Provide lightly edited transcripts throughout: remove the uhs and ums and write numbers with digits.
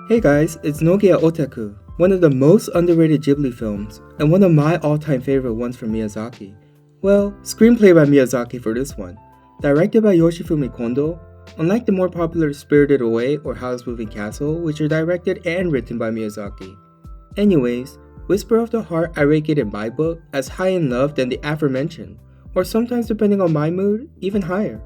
Hey guys, it's Nogia Otaku, one of the most underrated Ghibli films, and one of my all-time favorite ones from Miyazaki. Well, screenplay by Miyazaki for this one. Directed by Yoshifumi Kondo, unlike the more popular Spirited Away or Howl's Moving Castle, which are directed and written by Miyazaki. Anyways, Whisper of the Heart I rate it in my book as high in love than the aforementioned, or sometimes depending on my mood, even higher.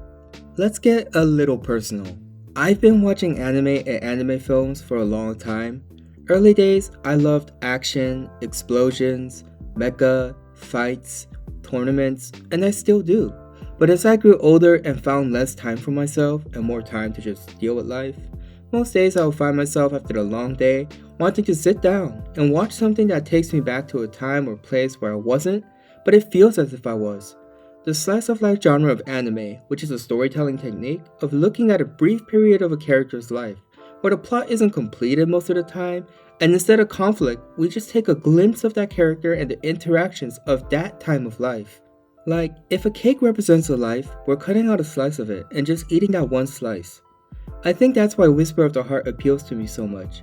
Let's get a little personal. I've been watching anime and anime films for a long time. Early days, I loved action, explosions, mecha, fights, tournaments, and I still do. But as I grew older and found less time for myself and more time to just deal with life, most days I will find myself after a long day wanting to sit down and watch something that takes me back to a time or place where I wasn't, but it feels as if I was. The slice of life genre of anime, which is a storytelling technique of looking at a brief period of a character's life, where the plot isn't completed most of the time, and instead of conflict, we just take a glimpse of that character and the interactions of that time of life. Like, if a cake represents a life, we're cutting out a slice of it and just eating that one slice. I think that's why Whisper of the Heart appeals to me so much.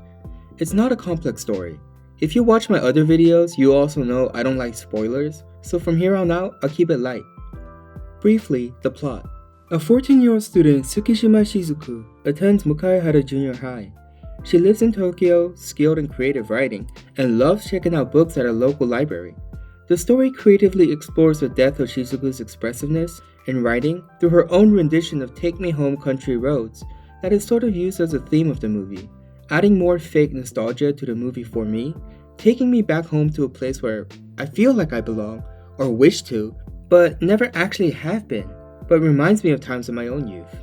It's not a complex story. If you watch my other videos, you also know I don't like spoilers, so from here on out, I'll keep it light. Briefly, the plot. A 14-year-old student, Tsukishima Shizuku, attends Mukayahara Junior High. She lives in Tokyo, skilled in creative writing, and loves checking out books at a local library. The story creatively explores the depth of Shizuku's expressiveness in writing through her own rendition of Take Me Home Country Roads that is sort of used as a theme of the movie, adding more fake nostalgia to the movie for me, taking me back home to a place where I feel like I belong, or wish to, but never actually have been, but reminds me of times in my own youth.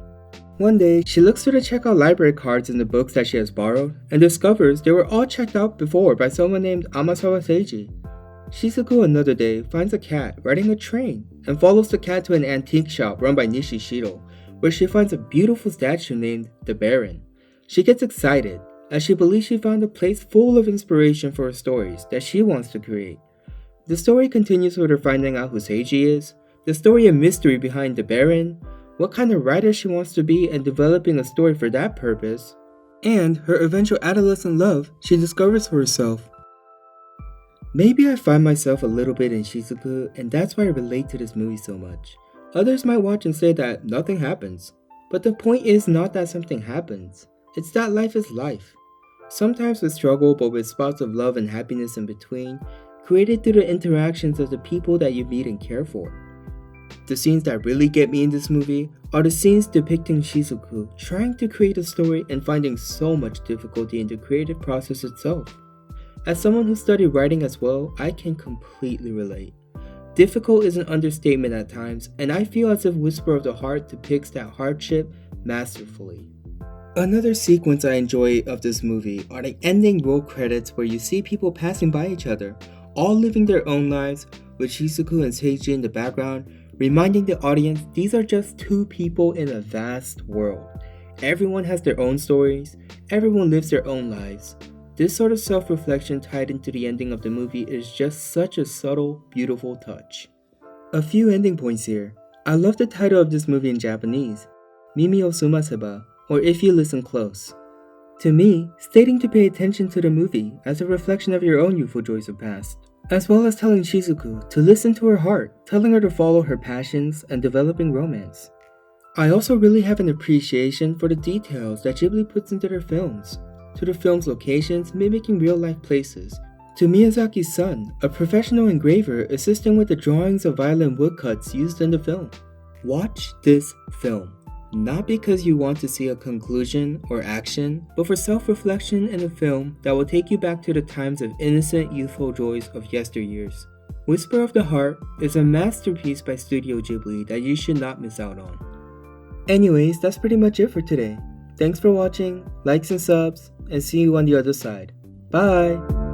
One day, she looks through the checkout library cards in the books that she has borrowed, and discovers they were all checked out before by someone named Amasawa Seiji. Shizuku another day finds a cat riding a train, and follows the cat to an antique shop run by Nishi Shiro, where she finds a beautiful statue named the Baron. She gets excited, as she believes she found a place full of inspiration for her stories that she wants to create. The story continues with her finding out who Seiji is, the story and mystery behind the Baron, what kind of writer she wants to be and developing a story for that purpose, and her eventual adolescent love she discovers for herself. Maybe I find myself a little bit in Shizuku, and that's why I relate to this movie so much. Others might watch and say that nothing happens, but the point is not that something happens, it's that life is life. Sometimes with struggle, but with spots of love and happiness in between, created through the interactions of the people that you meet and care for. The scenes that really get me in this movie are the scenes depicting Shizuku trying to create a story and finding so much difficulty in the creative process itself. As someone who studied writing as well, I can completely relate. Difficult is an understatement at times, and I feel as if Whisper of the Heart depicts that hardship masterfully. Another sequence I enjoy of this movie are the ending roll credits where you see people passing by each other, all living their own lives, with Shizuku and Seiji in the background, reminding the audience these are just two people in a vast world. Everyone has their own stories, everyone lives their own lives. This sort of self-reflection tied into the ending of the movie is just such a subtle, beautiful touch. A few ending points here. I love the title of this movie in Japanese, Mimi o Sumaseba, or If You Listen Close. To me, stating to pay attention to the movie as a reflection of your own youthful joys of past, as well as telling Shizuku to listen to her heart, telling her to follow her passions and developing romance. I also really have an appreciation for the details that Ghibli puts into their films, to the film's locations mimicking real-life places, to Miyazaki's son, a professional engraver assisting with the drawings of violent woodcuts used in the film. Watch this film. Not because you want to see a conclusion or action, but for self-reflection in a film that will take you back to the times of innocent youthful joys of yesteryears. Whisper of the Heart is a masterpiece by Studio Ghibli that you should not miss out on. Anyways, that's pretty much it for today. Thanks for watching, likes and subs, and see you on the other side. Bye!